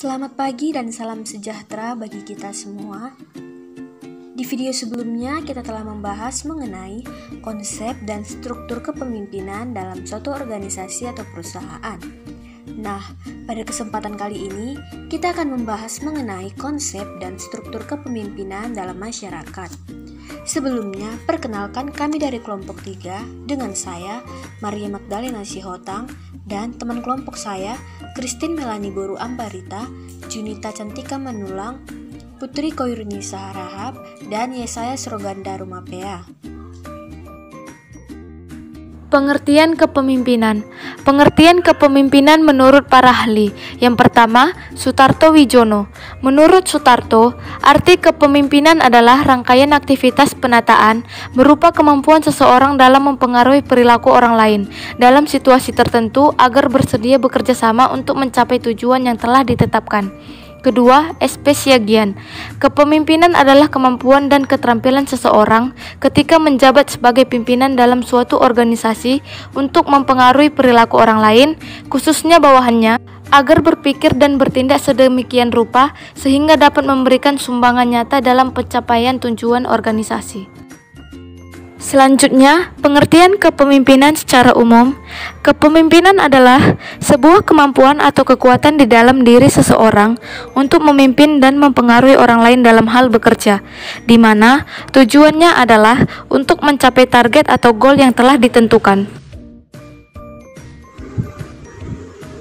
Selamat pagi dan salam sejahtera bagi kita semua. Di video sebelumnya kita telah membahas mengenai konsep dan struktur kepemimpinan dalam suatu organisasi atau perusahaan. Nah, pada kesempatan kali ini kita akan membahas mengenai konsep dan struktur kepemimpinan dalam masyarakat. Sebelumnya, perkenalkan kami dari kelompok 3 dengan saya, Maria Magdalena Sihotang, dan teman kelompok saya, Christine Melani Boru Ambarita, Junita Cantika Manulang, Putri Koirunisa Harahap, dan Yesaya Sroganda Rumapea. Pengertian kepemimpinan. Pengertian kepemimpinan menurut para ahli. Yang pertama, Sutarto Wijono. Menurut Sutarto, arti kepemimpinan adalah rangkaian aktivitas penataan berupa kemampuan seseorang dalam mempengaruhi perilaku orang lain dalam situasi tertentu agar bersedia bekerja sama untuk mencapai tujuan yang telah ditetapkan. Kedua, Espesiagian. Kepemimpinan adalah kemampuan dan keterampilan seseorang ketika menjabat sebagai pimpinan dalam suatu organisasi untuk mempengaruhi perilaku orang lain, khususnya bawahannya, agar berpikir dan bertindak sedemikian rupa sehingga dapat memberikan sumbangan nyata dalam pencapaian tujuan organisasi. Selanjutnya, pengertian kepemimpinan secara umum. Kepemimpinan adalah sebuah kemampuan atau kekuatan di dalam diri seseorang untuk memimpin dan mempengaruhi orang lain dalam hal bekerja, di mana tujuannya adalah untuk mencapai target atau goal yang telah ditentukan.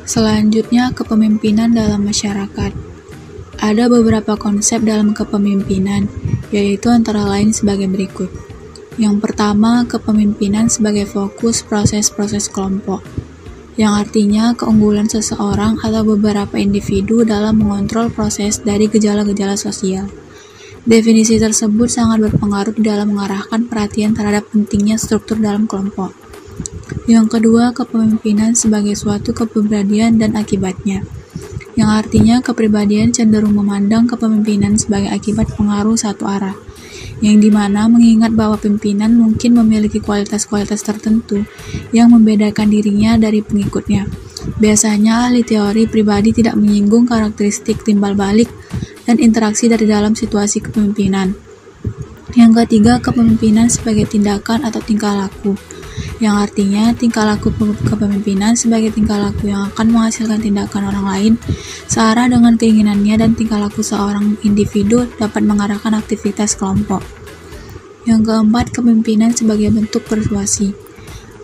Selanjutnya, kepemimpinan dalam masyarakat. Ada beberapa konsep dalam kepemimpinan, yaitu antara lain sebagai berikut. Yang pertama, kepemimpinan sebagai fokus proses-proses kelompok, yang artinya keunggulan seseorang atau beberapa individu dalam mengontrol proses dari gejala-gejala sosial. Definisi tersebut sangat berpengaruh dalam mengarahkan perhatian terhadap pentingnya struktur dalam kelompok. Yang kedua, kepemimpinan sebagai suatu kepribadian dan akibatnya, yang artinya kepribadian cenderung memandang kepemimpinan sebagai akibat pengaruh satu arah, yang dimana mengingat bahwa pimpinan mungkin memiliki kualitas-kualitas tertentu yang membedakan dirinya dari pengikutnya. Biasanya ahli teori pribadi tidak menyinggung karakteristik timbal balik dan interaksi dari dalam situasi kepemimpinan. Yang ketiga, kepemimpinan sebagai tindakan atau tingkah laku, yang artinya tingkah laku kepemimpinan sebagai tingkah laku yang akan menghasilkan tindakan orang lain searah dengan keinginannya, dan tingkah laku seorang individu dapat mengarahkan aktivitas kelompok. Yang keempat, kepemimpinan sebagai bentuk persuasi,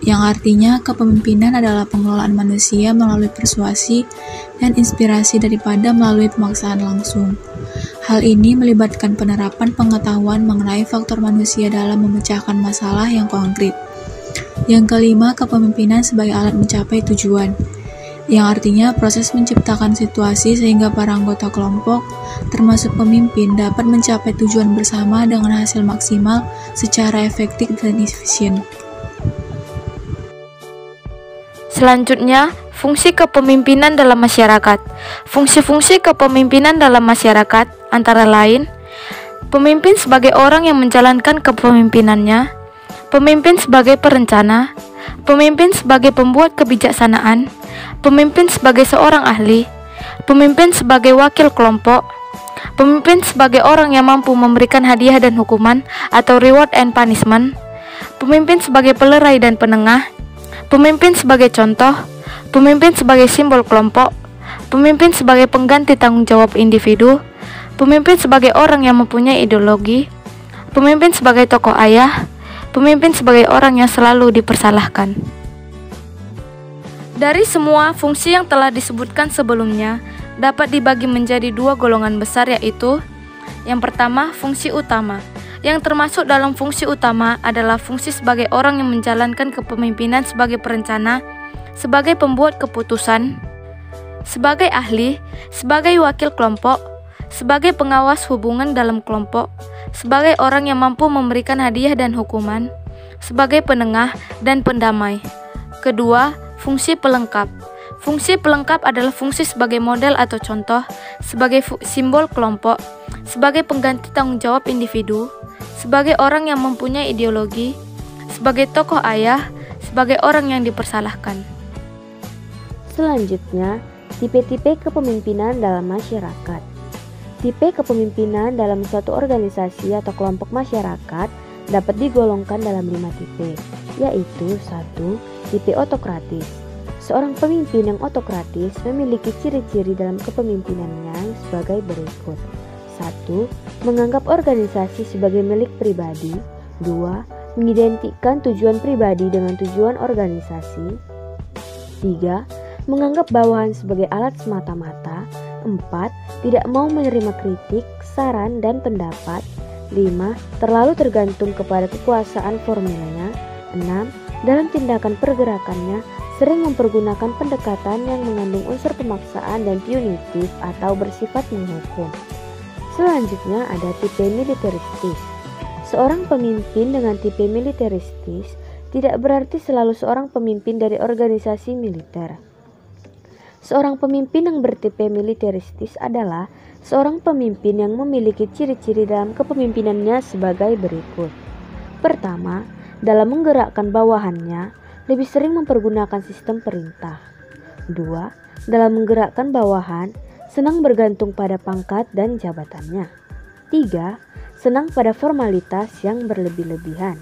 yang artinya kepemimpinan adalah pengelolaan manusia melalui persuasi dan inspirasi daripada melalui pemaksaan langsung. Hal ini melibatkan penerapan pengetahuan mengenai faktor manusia dalam memecahkan masalah yang konkret. Yang kelima, kepemimpinan sebagai alat mencapai tujuan, yang artinya proses menciptakan situasi sehingga para anggota kelompok, termasuk pemimpin, dapat mencapai tujuan bersama dengan hasil maksimal secara efektif dan efisien. Selanjutnya, fungsi kepemimpinan dalam masyarakat. Fungsi-fungsi kepemimpinan dalam masyarakat antara lain, pemimpin sebagai orang yang menjalankan kepemimpinannya, pemimpin sebagai perencana, pemimpin sebagai pembuat kebijaksanaan, pemimpin sebagai seorang ahli, pemimpin sebagai wakil kelompok, pemimpin sebagai orang yang mampu memberikan hadiah dan hukuman atau reward and punishment, pemimpin sebagai pelerai dan penengah, pemimpin sebagai contoh, pemimpin sebagai simbol kelompok, pemimpin sebagai pengganti tanggung jawab individu, pemimpin sebagai orang yang mempunyai ideologi, pemimpin sebagai tokoh ayah, pemimpin sebagai orang yang selalu dipersalahkan. Dari semua fungsi yang telah disebutkan sebelumnya, dapat dibagi menjadi dua golongan besar, yaitu yang pertama, fungsi utama. Yang termasuk dalam fungsi utama adalah fungsi sebagai orang yang menjalankan kepemimpinan sebagai perencana, sebagai pembuat keputusan, sebagai ahli, sebagai wakil kelompok, sebagai pengawas hubungan dalam kelompok, sebagai orang yang mampu memberikan hadiah dan hukuman, sebagai penengah dan pendamai. Kedua, fungsi pelengkap. Fungsi pelengkap adalah fungsi sebagai model atau contoh, sebagai simbol kelompok, sebagai pengganti tanggung jawab individu, sebagai orang yang mempunyai ideologi, sebagai tokoh ayah, sebagai orang yang dipersalahkan. Selanjutnya, Tipe-tipe kepemimpinan dalam masyarakat. Tipe kepemimpinan dalam suatu organisasi atau kelompok masyarakat dapat digolongkan dalam 5 tipe, yaitu 1. Tipe otokratis. Seorang pemimpin yang otokratis memiliki ciri-ciri dalam kepemimpinannya sebagai berikut. 1. Menganggap organisasi sebagai milik pribadi. 2. Mengidentikan tujuan pribadi dengan tujuan organisasi. 3. Menganggap bawahan sebagai alat semata-mata. 4. Tidak mau menerima kritik, saran, dan pendapat. 5. Terlalu tergantung kepada kekuasaan formilnya. 6. Dalam tindakan pergerakannya sering mempergunakan pendekatan yang mengandung unsur pemaksaan dan punitif atau bersifat menghukum. Selanjutnya ada tipe militeristis. Seorang pemimpin dengan tipe militeristis tidak berarti selalu seorang pemimpin dari organisasi militer. Seorang pemimpin yang bertipe militeristis adalah seorang pemimpin yang memiliki ciri-ciri dalam kepemimpinannya sebagai berikut. Pertama, dalam menggerakkan bawahannya, lebih sering mempergunakan sistem perintah. 2. Dalam menggerakkan bawahan, senang bergantung pada pangkat dan jabatannya. 3. Senang pada formalitas yang berlebih-lebihan.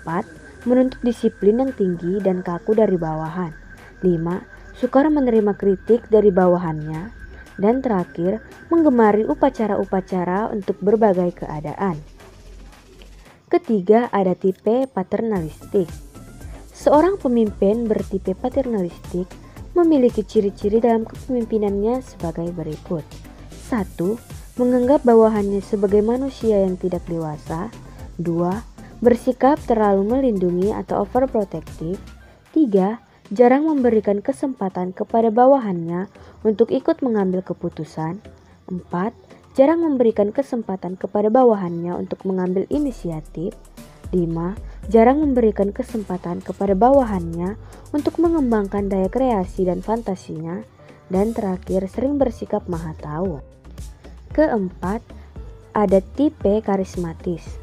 4. Menuntut disiplin yang tinggi dan kaku dari bawahan. 5. Sukar menerima kritik dari bawahannya. Dan terakhir, menggemari upacara-upacara untuk berbagai keadaan. Ketiga, ada tipe paternalistik. Seorang pemimpin bertipe paternalistik memiliki ciri-ciri dalam kepemimpinannya sebagai berikut. 1. Menganggap bawahannya sebagai manusia yang tidak dewasa. 2. Bersikap terlalu melindungi atau overprotective. 3. Jarang memberikan kesempatan kepada bawahannya untuk ikut mengambil keputusan. 4. Jarang memberikan kesempatan kepada bawahannya untuk mengambil inisiatif. 5. Jarang memberikan kesempatan kepada bawahannya untuk mengembangkan daya kreasi dan fantasinya. Dan terakhir, sering bersikap maha tahu. Keempat, ada tipe karismatis.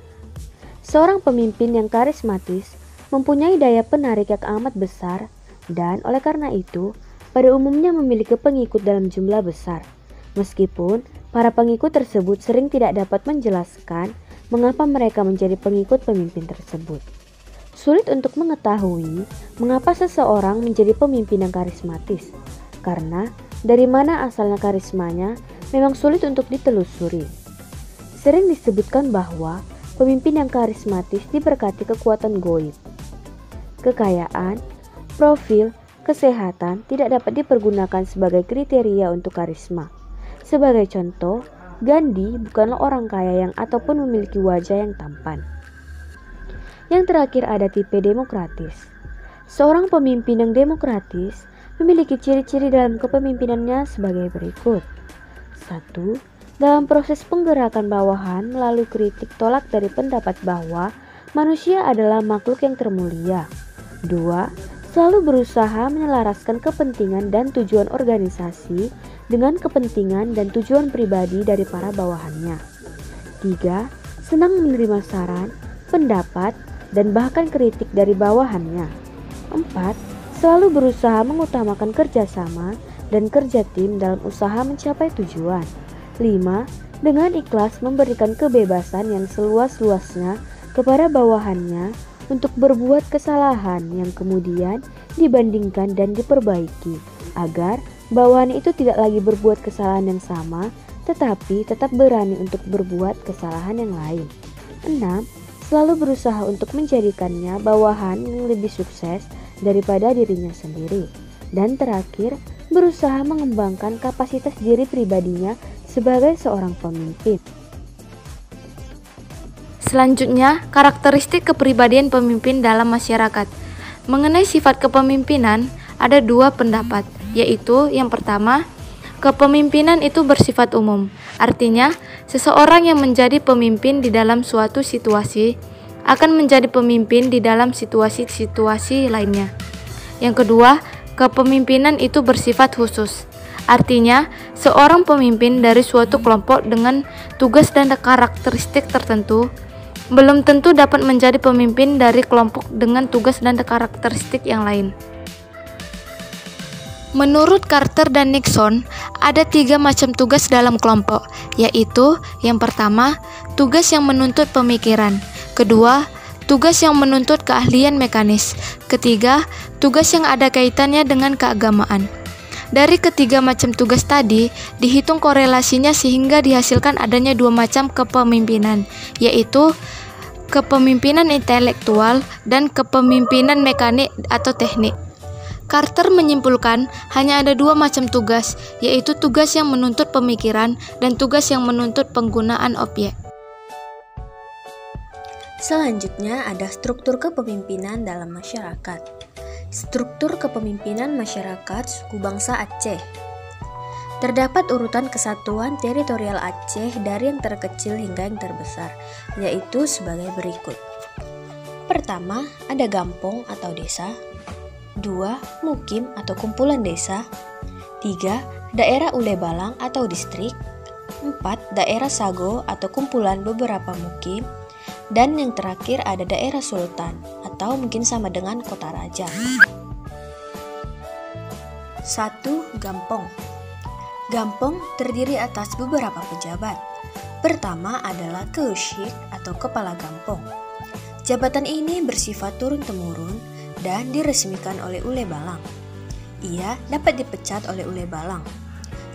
Seorang pemimpin yang karismatis mempunyai daya penarik yang amat besar dan oleh karena itu pada umumnya memiliki pengikut dalam jumlah besar. Meskipun para pengikut tersebut sering tidak dapat menjelaskan mengapa mereka menjadi pengikut pemimpin tersebut. Sulit untuk mengetahui mengapa seseorang menjadi pemimpin yang karismatis, karena dari mana asalnya karismanya memang sulit untuk ditelusuri. Sering disebutkan bahwa pemimpin yang karismatis diberkati kekuatan gaib. Kekayaan, profil, kesehatan tidak dapat dipergunakan sebagai kriteria untuk karisma. Sebagai contoh, Gandhi bukanlah orang kaya yang ataupun memiliki wajah yang tampan. Yang terakhir ada tipe demokratis. Seorang pemimpin yang demokratis memiliki ciri-ciri dalam kepemimpinannya sebagai berikut. 1. Dalam proses penggerakan bawahan melalui kritik tolak dari pendapat bahwa manusia adalah makhluk yang termulia. 2. Selalu berusaha menyelaraskan kepentingan dan tujuan organisasi dengan kepentingan dan tujuan pribadi dari para bawahannya. 3. Senang menerima saran, pendapat, dan bahkan kritik dari bawahannya. 4. Selalu berusaha mengutamakan kerjasama dan kerja tim dalam usaha mencapai tujuan. 5. Dengan ikhlas memberikan kebebasan yang seluas-luasnya kepada bawahannya untuk berbuat kesalahan yang kemudian dibandingkan dan diperbaiki agar bawahan itu tidak lagi berbuat kesalahan yang sama tetapi tetap berani untuk berbuat kesalahan yang lain. 6. Selalu berusaha untuk menjadikannya bawahan yang lebih sukses daripada dirinya sendiri. Dan terakhir, berusaha mengembangkan kapasitas diri pribadinya sebagai seorang pemimpin. Selanjutnya, karakteristik kepribadian pemimpin dalam masyarakat. Mengenai sifat kepemimpinan, ada 2 pendapat, yaitu yang pertama, kepemimpinan itu bersifat umum. Artinya, seseorang yang menjadi pemimpin di dalam suatu situasi akan menjadi pemimpin di dalam situasi-situasi lainnya. Yang kedua, kepemimpinan itu bersifat khusus. Artinya, seorang pemimpin dari suatu kelompok dengan tugas dan karakteristik tertentu belum tentu dapat menjadi pemimpin dari kelompok dengan tugas dan karakteristik yang lain. Menurut Carter dan Nixon, ada 3 macam tugas dalam kelompok, yaitu yang pertama, tugas yang menuntut pemikiran, kedua, tugas yang menuntut keahlian mekanis, ketiga, tugas yang ada kaitannya dengan keagamaan. Dari ketiga macam tugas tadi, dihitung korelasinya sehingga dihasilkan adanya 2 macam kepemimpinan, yaitu kepemimpinan intelektual dan kepemimpinan mekanik atau teknik. Carter menyimpulkan hanya ada 2 macam tugas, yaitu tugas yang menuntut pemikiran dan tugas yang menuntut penggunaan objek. Selanjutnya ada struktur kepemimpinan dalam masyarakat. Struktur kepemimpinan masyarakat suku bangsa Aceh. Terdapat urutan kesatuan teritorial Aceh dari yang terkecil hingga yang terbesar, yaitu sebagai berikut. Pertama, ada gampong atau desa. 2. Mukim atau kumpulan desa. 3. Daerah Ule Balang atau distrik. 4. Daerah Sago atau kumpulan beberapa mukim. Dan yang terakhir ada daerah sultan atau mungkin sama dengan kota raja. 1. Gampong. Gampong terdiri atas beberapa pejabat. Pertama adalah keusyik atau kepala gampong. Jabatan ini bersifat turun-temurun dan diresmikan oleh Ule Balang. Ia dapat dipecat oleh Ule Balang.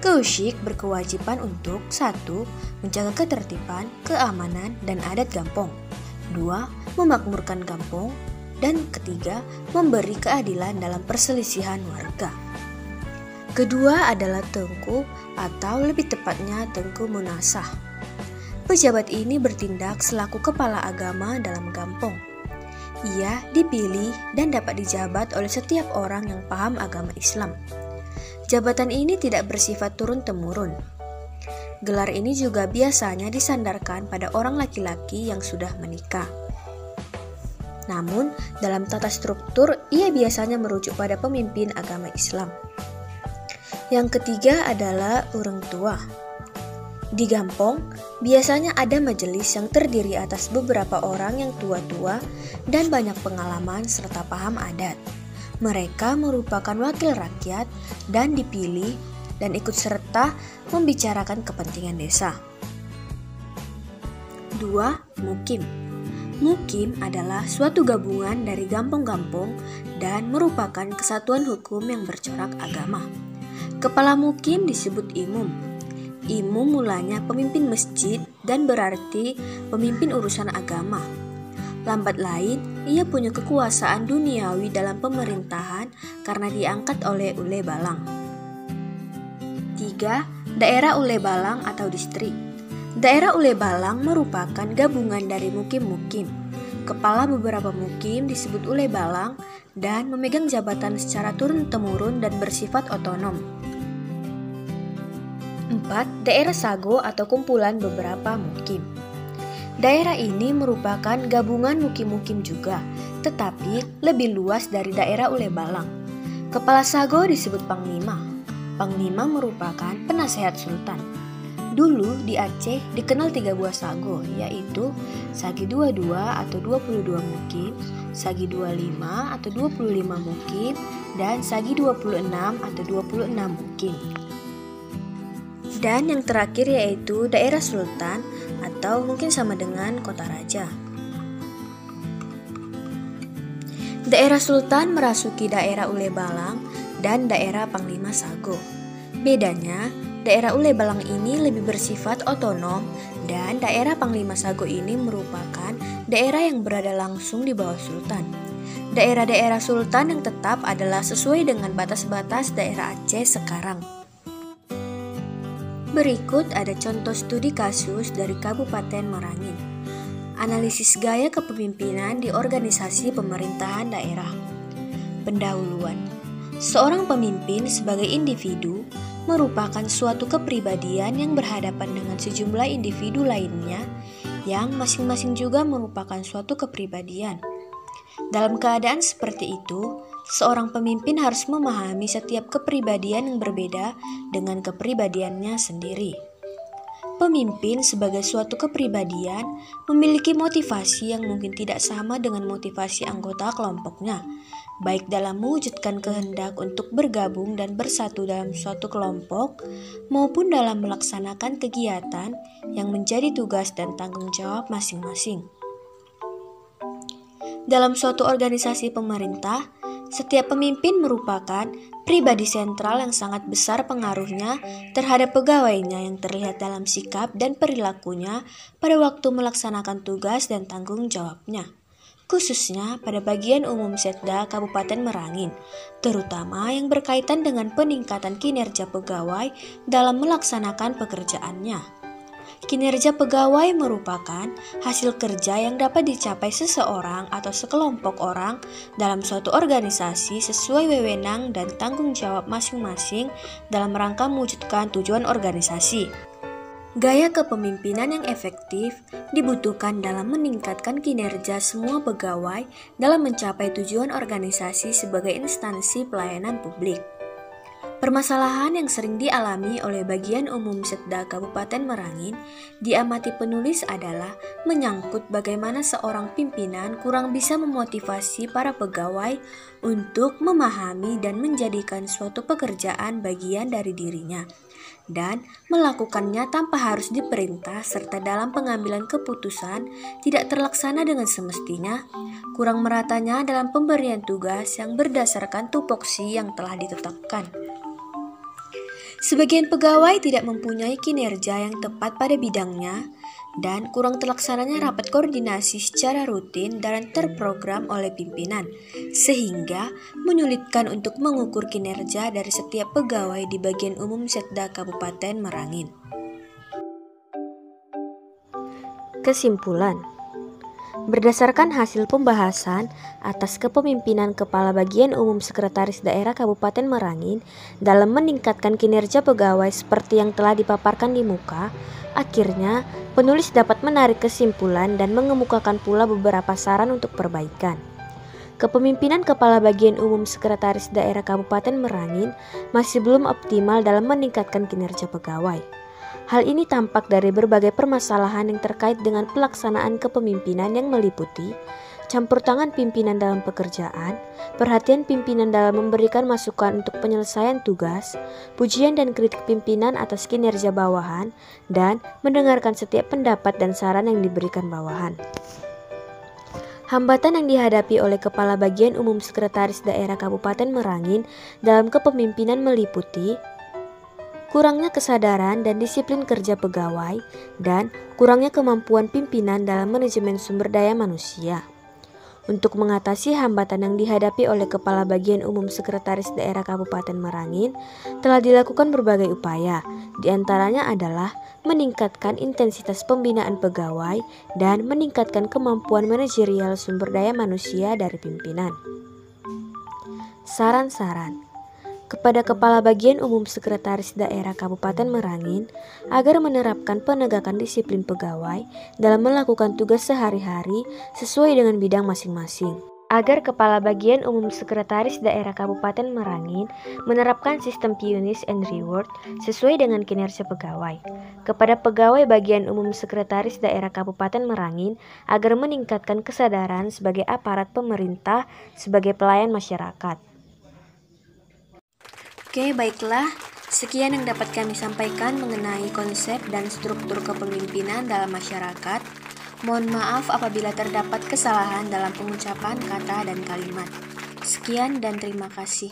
Keusyik berkewajiban untuk 1. Menjaga ketertiban, keamanan, dan adat gampong. 2. Memakmurkan gampong. Dan ketiga, memberi keadilan dalam perselisihan warga. Kedua adalah tengku atau lebih tepatnya tengku munasah. Pejabat ini bertindak selaku kepala agama dalam gampong. Ia dipilih dan dapat dijabat oleh setiap orang yang paham agama Islam. Jabatan ini tidak bersifat turun-temurun. Gelar ini juga biasanya disandarkan pada orang laki-laki yang sudah menikah. Namun, dalam tata struktur, ia biasanya merujuk pada pemimpin agama Islam. Yang ketiga adalah orang tua. Di gampong, biasanya ada majelis yang terdiri atas beberapa orang yang tua-tua dan banyak pengalaman serta paham adat. Mereka merupakan wakil rakyat dan dipilih dan ikut serta membicarakan kepentingan desa. 2. Mukim. Mukim adalah suatu gabungan dari gampong-gampong dan merupakan kesatuan hukum yang bercorak agama. Kepala mukim disebut imum. Imum mulanya pemimpin masjid dan berarti pemimpin urusan agama. Lambat lain, ia punya kekuasaan duniawi dalam pemerintahan karena diangkat oleh Ule Balang. 3. Daerah Ule Balang atau distrik. Daerah Ule Balang merupakan gabungan dari mukim-mukim. Kepala beberapa mukim disebut Ule Balang dan memegang jabatan secara turun-temurun dan bersifat otonom. 4. Daerah Sago atau kumpulan beberapa mukim. Daerah ini merupakan gabungan mukim-mukim juga, tetapi lebih luas dari daerah Ule Balang. Kepala Sago disebut Panglima. Panglima merupakan penasehat sultan. Dulu di Aceh dikenal 3 buah sago, yaitu Sagi 22 atau 22 mukim, Sagi 25 atau 25 mukim, dan Sagi 26 atau 26 mukim. Dan yang terakhir yaitu daerah sultan atau mungkin sama dengan kota raja. Daerah sultan merasuki daerah Ule Balang dan daerah Panglima Sago. Bedanya, daerah Ule Balang ini lebih bersifat otonom dan daerah Panglima Sago ini merupakan daerah yang berada langsung di bawah sultan. Daerah-daerah sultan yang tetap adalah sesuai dengan batas-batas daerah Aceh sekarang. Berikut ada contoh studi kasus dari Kabupaten Merangin. Analisis gaya kepemimpinan di organisasi pemerintahan daerah. Pendahuluan. Seorang pemimpin sebagai individu merupakan suatu kepribadian yang berhadapan dengan sejumlah individu lainnya yang masing-masing juga merupakan suatu kepribadian. Dalam keadaan seperti itu, seorang pemimpin harus memahami setiap kepribadian yang berbeda dengan kepribadiannya sendiri. Pemimpin sebagai suatu kepribadian memiliki motivasi yang mungkin tidak sama dengan motivasi anggota kelompoknya. baik dalam mewujudkan kehendak untuk bergabung dan bersatu dalam suatu kelompok, maupun dalam melaksanakan kegiatan yang menjadi tugas dan tanggung jawab masing-masing. Dalam suatu organisasi pemerintah, setiap pemimpin merupakan pribadi sentral yang sangat besar pengaruhnya terhadap pegawainya yang terlihat dalam sikap dan perilakunya pada waktu melaksanakan tugas dan tanggung jawabnya, khususnya pada bagian umum Setda Kabupaten Merangin, terutama yang berkaitan dengan peningkatan kinerja pegawai dalam melaksanakan pekerjaannya. Kinerja pegawai merupakan hasil kerja yang dapat dicapai seseorang atau sekelompok orang dalam suatu organisasi sesuai wewenang dan tanggung jawab masing-masing dalam rangka mewujudkan tujuan organisasi. Gaya kepemimpinan yang efektif dibutuhkan dalam meningkatkan kinerja semua pegawai dalam mencapai tujuan organisasi sebagai instansi pelayanan publik. Permasalahan yang sering dialami oleh bagian umum Setda Kabupaten Merangin diamati penulis adalah menyangkut bagaimana seorang pimpinan kurang bisa memotivasi para pegawai untuk memahami dan menjadikan suatu pekerjaan bagian dari dirinya, dan melakukannya tanpa harus diperintah serta dalam pengambilan keputusan tidak terlaksana dengan semestinya, kurang meratanya dalam pemberian tugas yang berdasarkan tupoksi yang telah ditetapkan. Sebagian pegawai tidak mempunyai kinerja yang tepat pada bidangnya dan kurang terlaksananya rapat koordinasi secara rutin dan terprogram oleh pimpinan, sehingga menyulitkan untuk mengukur kinerja dari setiap pegawai di bagian umum Setda Kabupaten Merangin. Kesimpulan: berdasarkan hasil pembahasan atas kepemimpinan Kepala Bagian Umum Sekretaris Daerah Kabupaten Merangin dalam meningkatkan kinerja pegawai seperti yang telah dipaparkan di muka, akhirnya penulis dapat menarik kesimpulan dan mengemukakan pula beberapa saran untuk perbaikan. Kepemimpinan Kepala Bagian Umum Sekretaris Daerah Kabupaten Merangin masih belum optimal dalam meningkatkan kinerja pegawai. Hal ini tampak dari berbagai permasalahan yang terkait dengan pelaksanaan kepemimpinan yang meliputi campur tangan pimpinan dalam pekerjaan, perhatian pimpinan dalam memberikan masukan untuk penyelesaian tugas, pujian dan kritik pimpinan atas kinerja bawahan, dan mendengarkan setiap pendapat dan saran yang diberikan bawahan. Hambatan yang dihadapi oleh Kepala Bagian Umum Sekretaris Daerah Kabupaten Merangin dalam kepemimpinan meliputi kurangnya kesadaran dan disiplin kerja pegawai, dan kurangnya kemampuan pimpinan dalam manajemen sumber daya manusia. Untuk mengatasi hambatan yang dihadapi oleh Kepala Bagian Umum Sekretaris Daerah Kabupaten Merangin, telah dilakukan berbagai upaya, diantaranya adalah meningkatkan intensitas pembinaan pegawai dan meningkatkan kemampuan manajerial sumber daya manusia dari pimpinan. Saran-saran kepada Kepala Bagian Umum Sekretaris Daerah Kabupaten Merangin agar menerapkan penegakan disiplin pegawai dalam melakukan tugas sehari-hari sesuai dengan bidang masing-masing. Agar Kepala Bagian Umum Sekretaris Daerah Kabupaten Merangin menerapkan sistem punish and reward sesuai dengan kinerja pegawai. Kepada Pegawai Bagian Umum Sekretaris Daerah Kabupaten Merangin agar meningkatkan kesadaran sebagai aparat pemerintah sebagai pelayan masyarakat. Oke, baiklah. Sekian yang dapat kami sampaikan mengenai konsep dan struktur kepemimpinan dalam masyarakat. Mohon maaf apabila terdapat kesalahan dalam pengucapan kata dan kalimat. Sekian dan terima kasih.